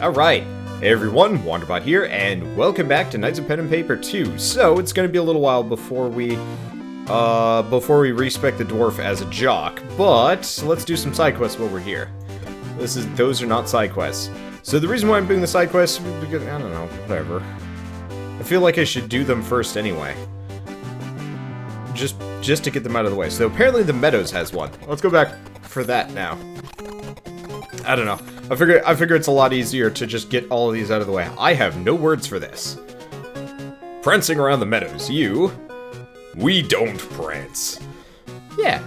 Alright, hey everyone, Wanderbot here, and welcome back to Knights of Pen and Paper 2. So, it's gonna be a little while before we respec the Dwarf as a jock, but let's do some side quests while we're here. Those are not side quests. So the reason why I'm doing the side quests, because, I don't know, whatever. I feel like I should do them first anyway. Just to get them out of the way. So apparently the Meadows has one. Let's go back for that now. I don't know. I figure it's a lot easier to just get all of these out of the way. I have no words for this. Prancing around the meadows, we don't prance. Yeah.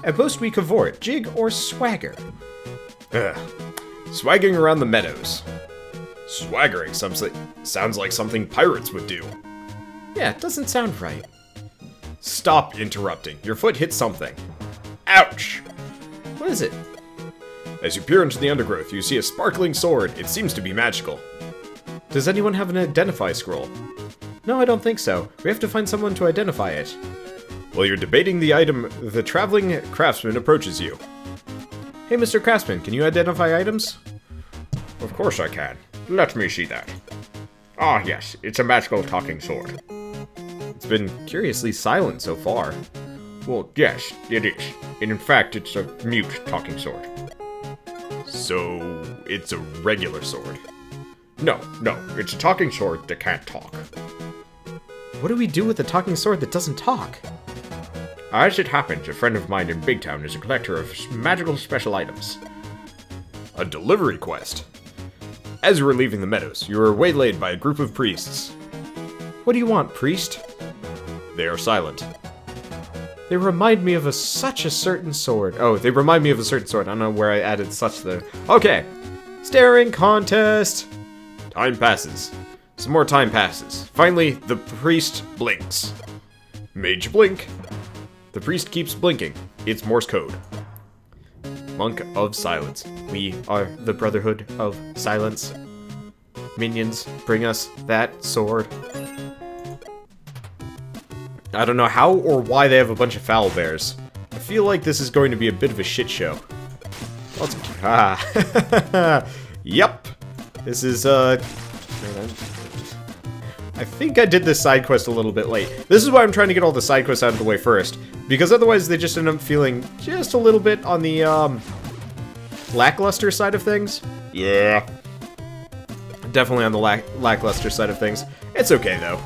At most we cavort, jig, or swagger. Swaggering around the meadows. Swaggering sounds like something pirates would do. Yeah, it doesn't sound right. Stop interrupting. Your foot hit something. Ouch! What is it? As you peer into the undergrowth, you see a sparkling sword. It seems to be magical. Does anyone have an identify scroll? No, I don't think so. We have to find someone to identify it. While you're debating the item, the traveling craftsman approaches you. Hey, Mr. Craftsman, can you identify items? Of course I can. Let me see that. Ah, yes, it's a magical talking sword. It's been curiously silent so far. Well, yes, it is. And in fact, it's a mute talking sword. So, it's a regular sword? No, it's a talking sword that can't talk. What do we do with a talking sword that doesn't talk? As it happens, a friend of mine in Big Town is a collector of magical special items. A delivery quest. As you were leaving the meadows, you were waylaid by a group of priests. What do you want, priest? They are silent. They remind me of such a certain sword. Oh, they remind me of a certain sword. I don't know where I added such there. Okay. Staring contest. Time passes. Some more time passes. Finally, the priest blinks. Mage blink. The priest keeps blinking. It's Morse code. Monk of Silence. We are the Brotherhood of Silence. Minions, bring us that sword. I don't know how or why they have a bunch of foul bears. I feel like this is going to be a bit of a shit show. Yep. This is, I think I did this side quest a little bit late. This is why I'm trying to get all the side quests out of the way first. Because otherwise they just end up feeling just a little bit on the, lackluster side of things. Yeah. Definitely on the lackluster side of things. It's okay, though.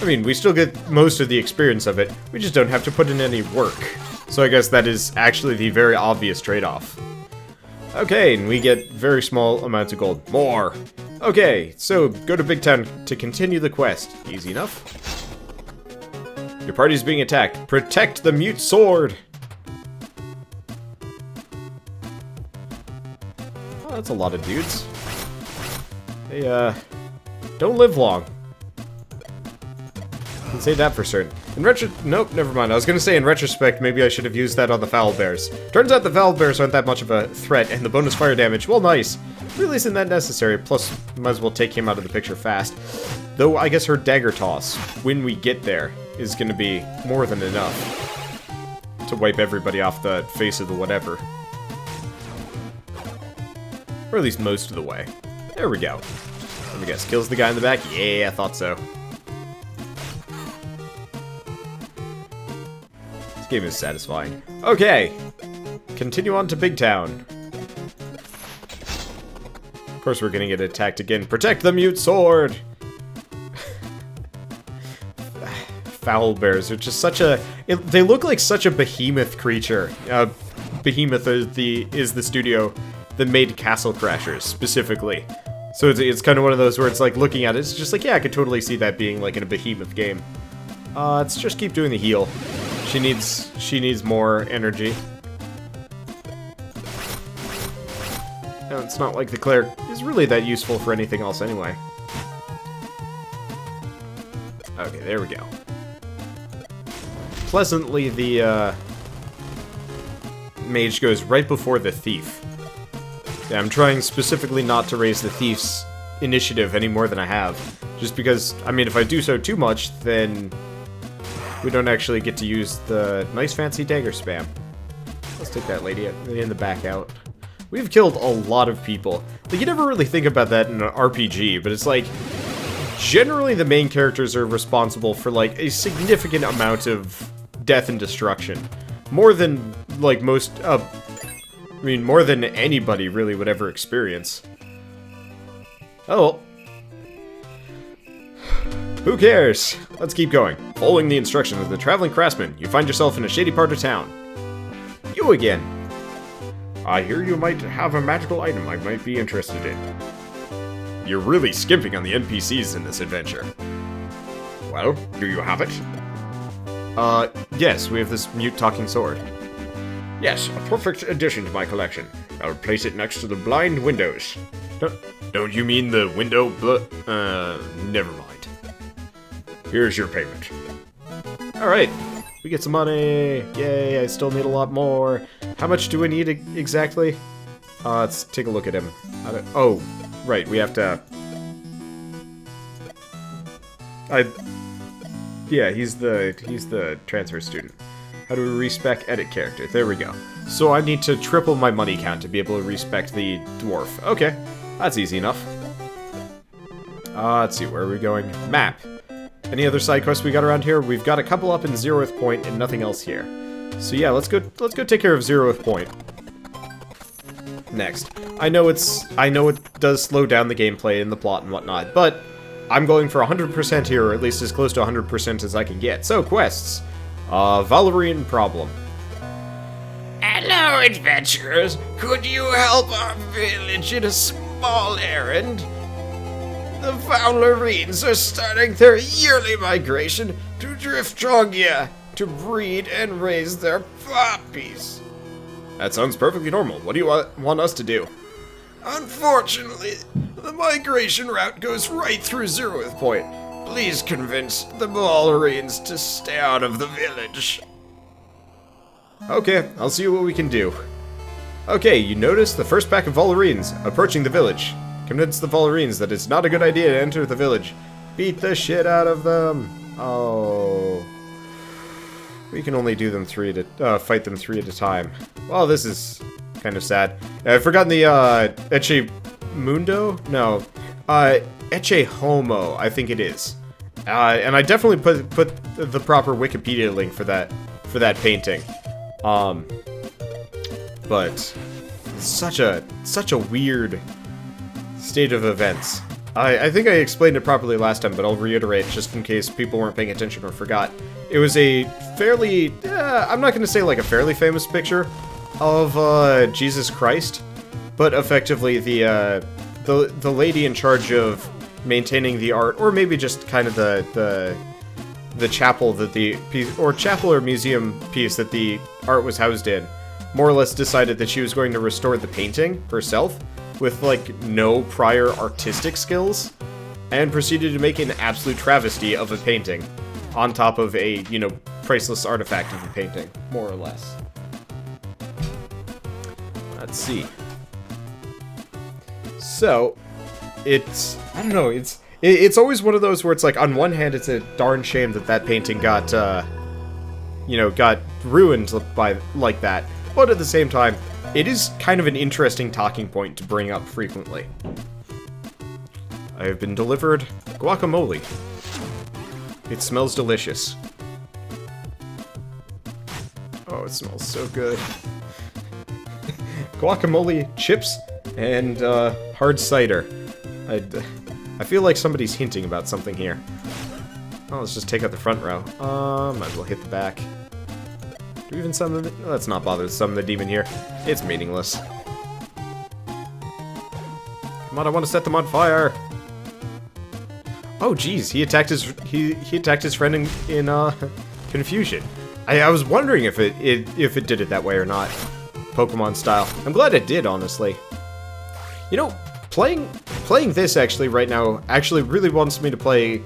I mean, we still get most of the experience of it, we just don't have to put in any work. So I guess that is actually the very obvious trade-off. Okay, and we get very small amounts of gold. More! Okay, so go to Big Town to continue the quest. Easy enough. Your party's being attacked. Protect the mute sword! Oh, that's a lot of dudes. They, don't live long. I can say that for certain. Nope, never mind. I was gonna say in retrospect, maybe I should have used that on the foul bears. Turns out the foul bears aren't that much of a threat, and the bonus fire damage, well, nice. Really isn't that necessary, plus, might as well take him out of the picture fast. Though, I guess her dagger toss, when we get there, is gonna be more than enough to wipe everybody off the face of the whatever. Or at least most of the way. There we go. Let me guess, kills the guy in the back? Yeah, I thought so. Game is satisfying. Okay, continue on to Big Town. Of course we're gonna get attacked again. Protect the mute sword! Foul bears are just such a... they look like such a behemoth creature. Behemoth is the studio that made Castle Crashers, specifically. So it's kind of one of those where it's like, looking at it, it's just like, yeah, I could totally see that being like in a behemoth game. Let's just keep doing the heal. She needs more energy. And it's not like the cleric is really that useful for anything else anyway. Okay, there we go. Pleasantly, the mage goes right before the thief. Yeah, I'm trying specifically not to raise the thief's initiative any more than I have. Just because, I mean, if I do so too much, then we don't actually get to use the nice fancy dagger spam. Let's take that lady in the back out. We've killed a lot of people. Like, you never really think about that in an RPG, but it's like, generally the main characters are responsible for, like, a significant amount of death and destruction. More than, like, more than anybody really would ever experience. Oh. Who cares? Let's keep going. Following the instructions of the traveling craftsman, you find yourself in a shady part of town. You again. I hear you might have a magical item I might be interested in. You're really skimping on the NPCs in this adventure. Well, do you have it? Yes, we have this mute talking sword. Yes, a perfect addition to my collection. I'll place it next to the blind windows. Don't you mean the window never mind. Here's your payment. Alright, we get some money. Yay, I still need a lot more. How much do we need exactly? Let's take a look at him. Oh, right, we have to... Yeah, he's the transfer student. How do we respec edit character? There we go. So I need to triple my money count to be able to respec the dwarf. Okay, that's easy enough. Let's see, where are we going? Map. Any other side quests we got around here? We've got a couple up in 0th Point and nothing else here. So yeah, let's go take care of 0th Point. Next. I know it does slow down the gameplay and the plot and whatnot, but I'm going for 100% here, or at least as close to 100% as I can get. So, quests. Valerine problem. Hello, adventurers. Could you help our village in a small errand? The Valerines are starting their yearly migration to Driftrongia to breed and raise their puppies. That sounds perfectly normal. What do you want us to do? Unfortunately, the migration route goes right through 0th Point. Please convince the Valerines to stay out of the village. Okay, I'll see what we can do. Okay, you notice the first pack of Valerines approaching the village. Convince the Valerines that it's not a good idea to enter the village. Beat the shit out of them. Oh. We can only do them fight them 3 at a time. Well, this is kind of sad. I've forgotten the, Eche Mundo? No. Eche Homo, I think it is. And I definitely put the proper Wikipedia link for that painting. But such a weird state of events. I think I explained it properly last time, but I'll reiterate just in case people weren't paying attention or forgot. It was a fairly, I'm not going to say like a fairly famous picture of Jesus Christ, but effectively the lady in charge of maintaining the art, or maybe just kind of the chapel that the piece, or chapel or museum piece that the art was housed in, more or less decided that she was going to restore the painting herself with like no prior artistic skills, and proceeded to make an absolute travesty of a painting on top of a, you know, priceless artifact of a painting, more or less. Let's see. So, it's, I don't know, it's always one of those where it's like, on one hand, it's a darn shame that painting got, you know, got ruined by, like that, but at the same time, it is kind of an interesting talking point to bring up frequently. I have been delivered guacamole. It smells delicious. Oh, it smells so good. Guacamole, chips, and hard cider. I feel like somebody's hinting about something here. Oh, let's just take out the front row. Might as well hit the back. Do we even summon the... Let's not bother to summon the demon here. It's meaningless. Come on, I want to set them on fire! Oh, geez, he attacked his friend in confusion. I was wondering if it did it that way or not. Pokemon style. I'm glad it did, honestly. You know, playing this actually right now actually really wants me to play...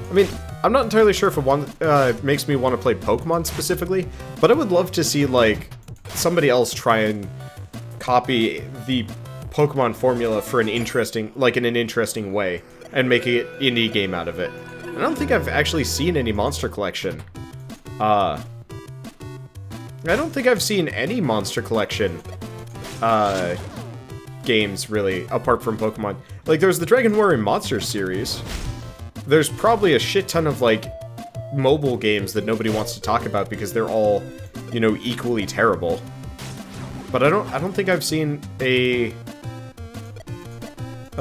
I mean, I'm not entirely sure if it makes me want to play Pokemon specifically, but I would love to see, like, somebody else try and copy the Pokemon formula for an interesting, like, in an interesting way, and make an indie game out of it. And I don't think I've actually seen any Monster Collection. I don't think I've seen any Monster Collection games, really, apart from Pokemon. Like, there's the Dragon Warrior Monsters series. There's probably a shit ton of, like, mobile games that nobody wants to talk about because they're all, you know, equally terrible. But I don't think I've seen a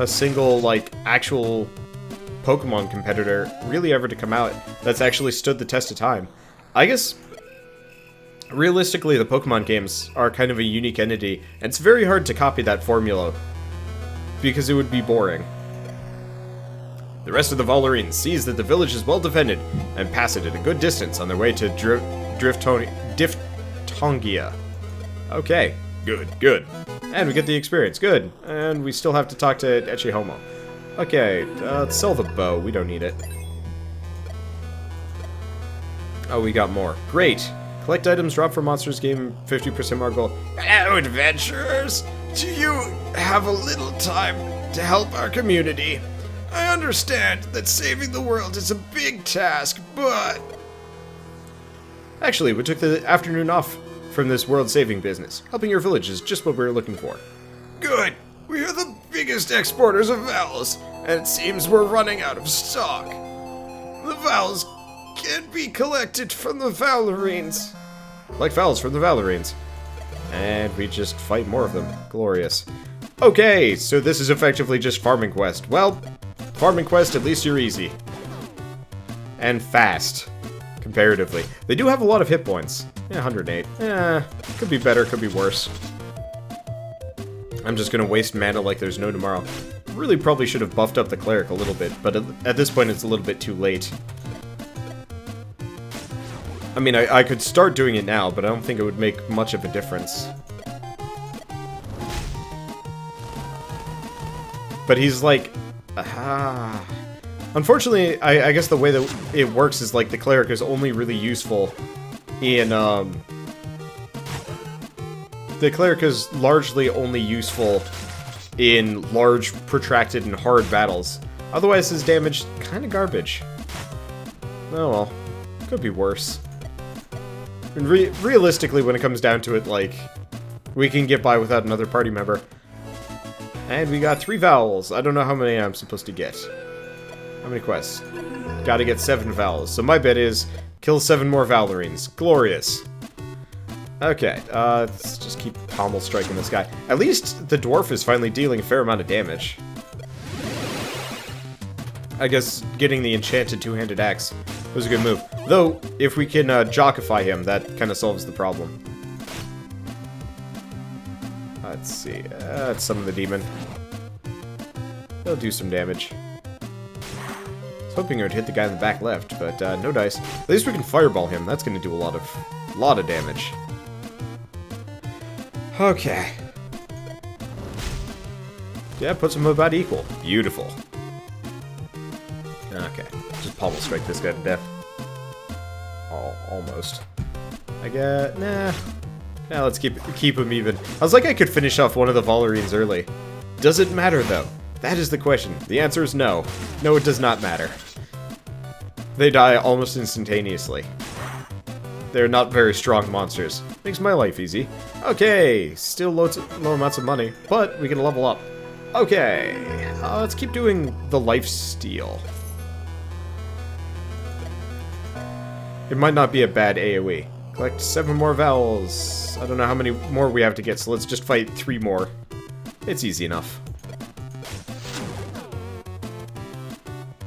single, like, actual Pokemon competitor really ever to come out that's actually stood the test of time. I guess, realistically, the Pokemon games are kind of a unique entity, and it's very hard to copy that formula, because it would be boring. The rest of the Valerines sees that the village is well defended, and pass it at a good distance on their way to Diphthongia. Okay, good. And we get the experience, good. And we still have to talk to Echihomo. Okay, let's sell the bow, we don't need it. Oh, we got more. Great! Collect items, drop for monsters, game 50% more gold. Hello, adventurers! Do you have a little time to help our community? I understand that saving the world is a big task, but... Actually, we took the afternoon off from this world-saving business. Helping your village is just what we were looking for. Good! We are the biggest exporters of vowels, and it seems we're running out of stock. The vowels can be collected from the Valerines. Like vowels from the Valerines. And we just fight more of them. Glorious. Okay, so this is effectively just Farming Quest. Well, Farming Quest, at least you're easy. And fast. Comparatively. They do have a lot of hit points. Yeah, 108. Could be better, could be worse. I'm just gonna waste mana like there's no tomorrow. Really probably should have buffed up the cleric a little bit, but at this point it's a little bit too late. I mean, I could start doing it now, but I don't think it would make much of a difference. But he's like... Unfortunately, I guess the way that it works is like the cleric is only really useful in, the cleric is largely only useful in large, protracted, and hard battles. Otherwise, his damage kind of garbage. Oh well. Could be worse. And realistically, when it comes down to it, like, we can get by without another party member. And we got 3 vowels. I don't know how many I'm supposed to get. How many quests? Gotta get 7 vowels. So my bet is, kill 7 more Valerines. Glorious. Okay, let's just keep pommel striking this guy. At least the Dwarf is finally dealing a fair amount of damage. I guess getting the enchanted two-handed axe was a good move. Though, if we can jockify him, that kind of solves the problem. Let's see. Let's summon the demon. He'll do some damage. I was hoping it would hit the guy in the back left, but no dice. At least we can fireball him. That's going to do a lot of damage. Okay. Yeah, puts him about equal. Beautiful. Okay. Just pommel strike this guy to death. Oh, almost. I get... Nah. Nah, let's keep him even. I was like I could finish off one of the Valerines early. Does it matter, though? That is the question. The answer is no. No, it does not matter. They die almost instantaneously. They're not very strong monsters. Makes my life easy. Okay, still low amounts of money, but we can level up. Okay, let's keep doing the lifesteal. It might not be a bad AoE. Collect 7 more vowels. I don't know how many more we have to get, so let's just fight 3 more. It's easy enough.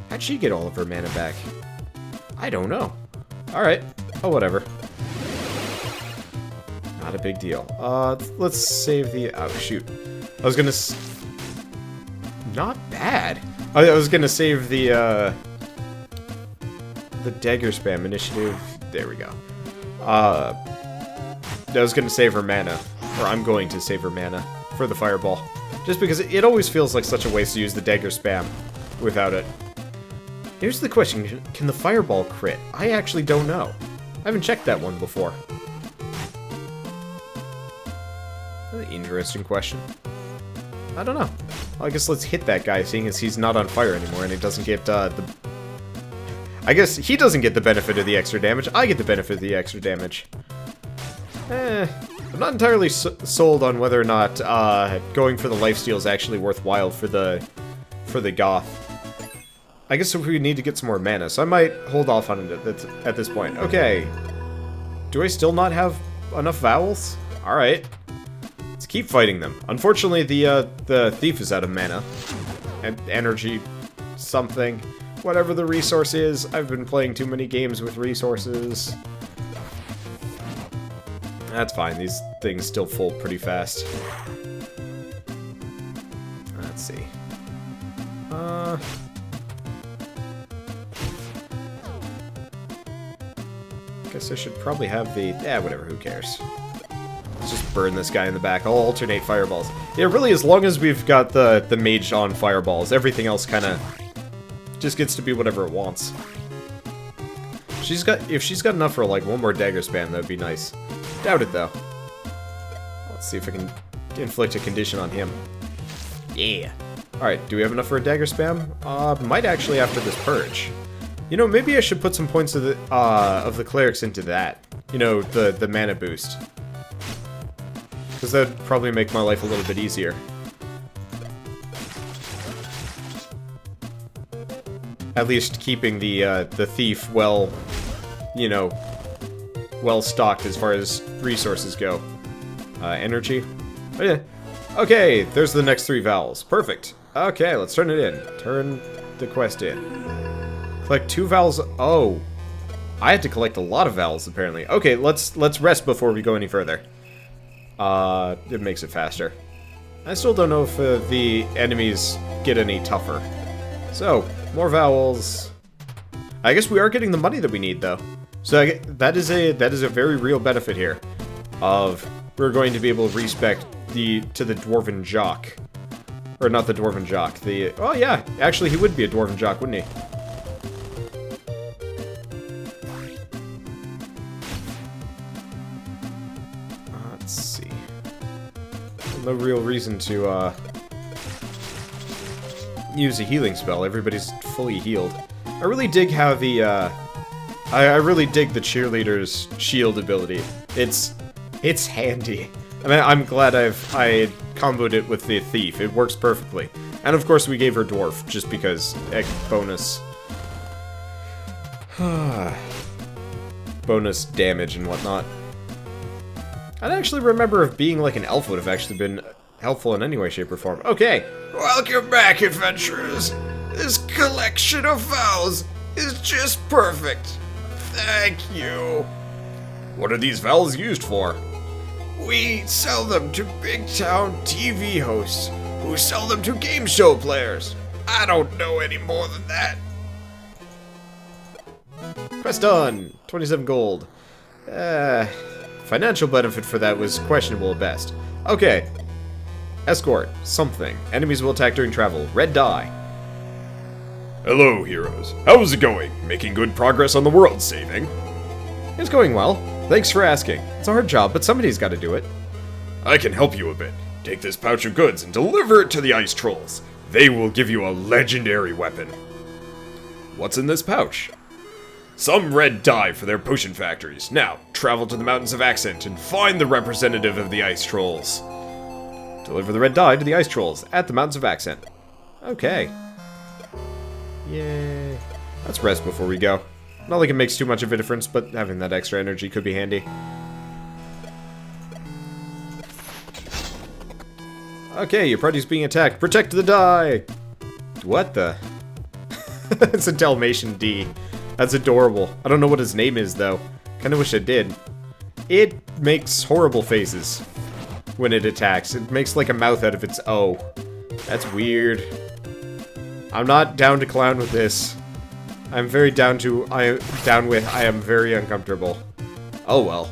How'd she get all of her mana back? I don't know. Alright. Oh, whatever. Not a big deal. Let's save the... Oh, shoot. I was gonna... Not bad. I was gonna save the dagger spam initiative. There we go. I was gonna save her mana. Or I'm going to save her mana for the fireball. Just because it always feels like such a waste to use the dagger spam without it. Here's the question, can the fireball crit? I actually don't know. I haven't checked that one before. Interesting question. I don't know. Well, I guess let's hit that guy, seeing as he's not on fire anymore and he doesn't get the... I guess he doesn't get the benefit of the extra damage. I get the benefit of the extra damage. I'm not entirely sold on whether or not going for the lifesteal is actually worthwhile for the goth. I guess if we need to get some more mana, so I might hold off on it at this point. Okay. Do I still not have enough vowels? Alright. Let's keep fighting them. Unfortunately, the thief is out of mana. And energy something. Whatever the resource is. I've been playing too many games with resources. That's fine. These things still full pretty fast. Let's see. Guess I should probably have the... whatever, who cares. Let's just burn this guy in the back. I'll alternate fireballs. Yeah, really, as long as we've got the mage on fireballs, everything else kind of just gets to be whatever it wants. If she's got enough for, like, one more dagger spam, that'd be nice. Doubt it, though. Let's see if I can inflict a condition on him. Yeah. Alright, do we have enough for a dagger spam? Might actually after this purge. You know, maybe I should put some points of the clerics into that. You know, the mana boost. Because that'd probably make my life a little bit easier. At least keeping the thief well, you know, well stocked as far as resources go. Energy. Oh yeah. Okay, there's the next 3 vowels. Perfect. Okay, let's turn it in. Turn the quest in. Collect 2 vowels. Oh, I had to collect a lot of vowels apparently. Okay, let's rest before we go any further. It makes it faster. I still don't know if the enemies get any tougher. So, more vowels. I guess we are getting the money that we need though. So that is a very real benefit here. Of we're going to be able to respec to the dwarven jock. Or not the dwarven jock. Oh yeah, actually he would be a dwarven jock, wouldn't he? Let's see. No real reason to use a healing spell. Everybody's fully healed. I really dig how the I really dig the cheerleader's shield ability. It's handy. I mean, I'm glad I comboed it with the thief. It works perfectly. And of course we gave her dwarf, just because bonus... bonus damage and whatnot. I don't actually remember if being like an elf would have actually been helpful in any way, shape, or form. Okay! Welcome back, adventurers! This collection of vowels is just perfect. Thank you. What are these vowels used for? We sell them to big-town TV hosts, who sell them to game show players. I don't know any more than that. Quest done! 27 gold. Financial benefit for that was questionable at best. Okay. Escort. Something. Enemies will attack during travel. Red die. Hello, heroes. How's it going? Making good progress on the world saving? It's going well. Thanks for asking. It's a hard job, but somebody's got to do it. I can help you a bit. Take this pouch of goods and deliver it to the ice trolls. They will give you a legendary weapon. What's in this pouch? Some red dye for their potion factories. Now, travel to the Mountains of Accent and find the representative of the ice trolls. Deliver the red dye to the ice trolls at the Mountains of Accent. Okay. Yay. Let's rest before we go. Not like it makes too much of a difference, but having that extra energy could be handy. Okay, your party's being attacked. Protect the die! What the? It's a Dalmatian D. That's adorable. I don't know what his name is, though. Kinda wish I did. It makes horrible faces when it attacks. It makes like a mouth out of its O. That's weird. I'm not down to clown with this. I'm very I am very uncomfortable. Oh well.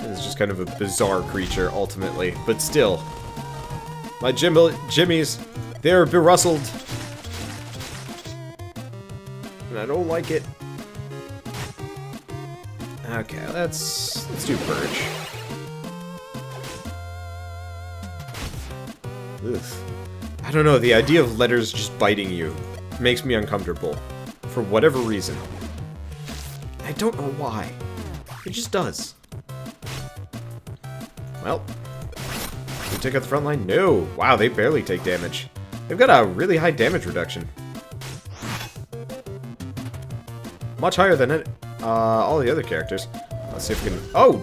It's just kind of a bizarre creature, ultimately. But still. My jimmies, they're berustled. And I don't like it. Okay, let's do purge. Ugh. I don't know, the idea of letters just biting you makes me uncomfortable. For whatever reason. I don't know why. It just does. Well, we take out the front line? No. Wow, they barely take damage. They've got a really high damage reduction. Much higher than all the other characters. Let's see if we can... Oh!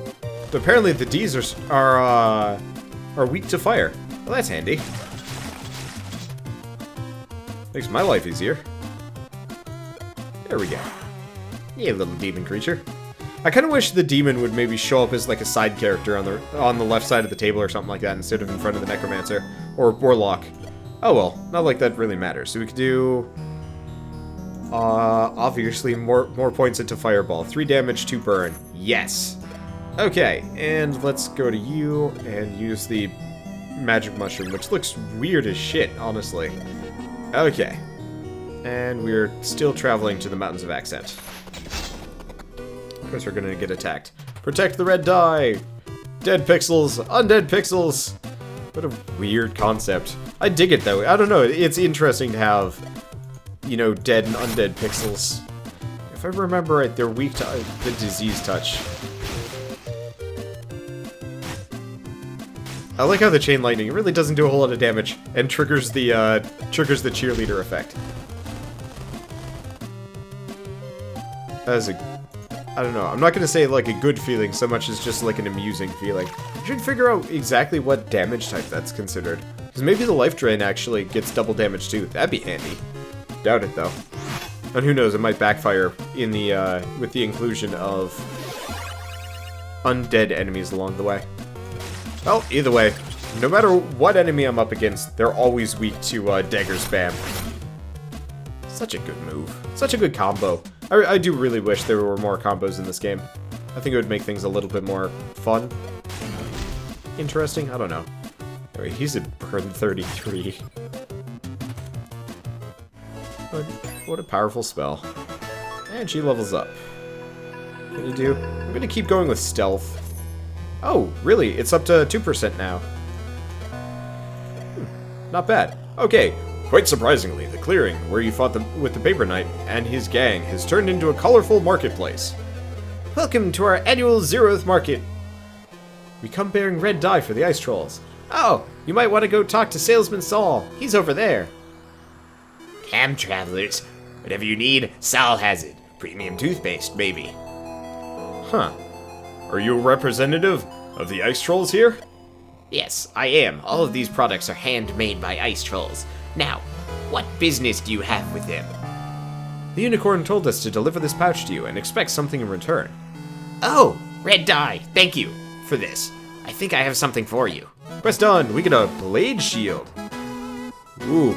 Apparently the Ds are weak to fire. Well, that's handy. Makes my life easier. There we go. Yeah, little demon creature. I kind of wish the demon would maybe show up as like a side character on the left side of the table or something like that instead of in front of the necromancer or warlock. Oh well, not like that really matters. So we could do obviously more points into fireball. 3 damage, 2 burn. Yes. Okay, and let's go to you and use the magic mushroom, which looks weird as shit, honestly. Okay. And we're still traveling to the Mountains of Accent. Of course we're gonna get attacked. Protect the red die! Dead pixels! Undead pixels! What a weird concept. I dig it though. I don't know, it's interesting to have, you know, dead and undead pixels. If I remember right, they're weak to the disease touch. I like how the chain lightning really doesn't do a whole lot of damage and triggers the cheerleader effect. That is I don't know, I'm not gonna say like a good feeling so much as just like an amusing feeling. I should figure out exactly what damage type that's considered. Because maybe the life drain actually gets double damage too. That'd be handy. Doubt it though. And who knows, it might backfire in the with the inclusion of undead enemies along the way. Well, either way, no matter what enemy I'm up against, they're always weak to dagger spam. Such a good move. Such a good combo. I do really wish there were more combos in this game. I think it would make things a little bit more fun. Interesting? I don't know. Anyway, he's a burn 33. What a powerful spell. And she levels up. What do you do? I'm gonna keep going with stealth. Oh, really? It's up to 2% now. Not bad. Okay. Quite surprisingly, the clearing where you fought with the Paper Knight and his gang has turned into a colorful marketplace. Welcome to our annual Zeroth Market. We come bearing red dye for the ice trolls. Oh, you might want to go talk to Salesman Saul. He's over there. Come, travelers. Whatever you need, Saul has it. Premium toothpaste, maybe. Huh. Are you a representative of the ice trolls here? Yes, I am. All of these products are handmade by ice trolls. Now, what business do you have with them? The unicorn told us to deliver this pouch to you and expect something in return. Oh, red dye. Thank you for this. I think I have something for you. Quest done. We get a blade shield. Ooh.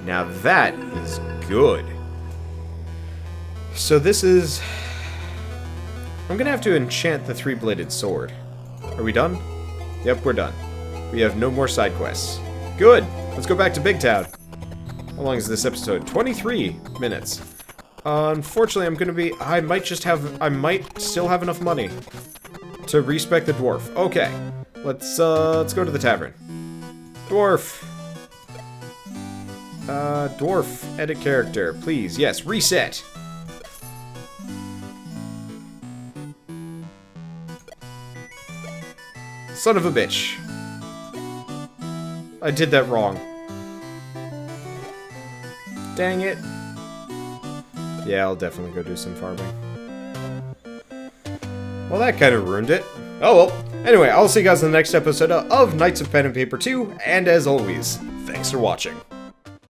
Now that is good. So this is... I'm gonna have to enchant the 3-bladed sword. Are we done? Yep, we're done. We have no more side quests. Good! Let's go back to Big Town. How long is this episode? 23 minutes. Unfortunately, I might still have enough money to respec the dwarf. Okay. Let's go to the tavern. Dwarf. Dwarf, edit character, please. Yes, reset. Son of a bitch. I did that wrong. Dang it. Yeah, I'll definitely go do some farming. Well, that kind of ruined it. Oh well. Anyway, I'll see you guys in the next episode of Knights of Pen and Paper 2, and as always, thanks for watching.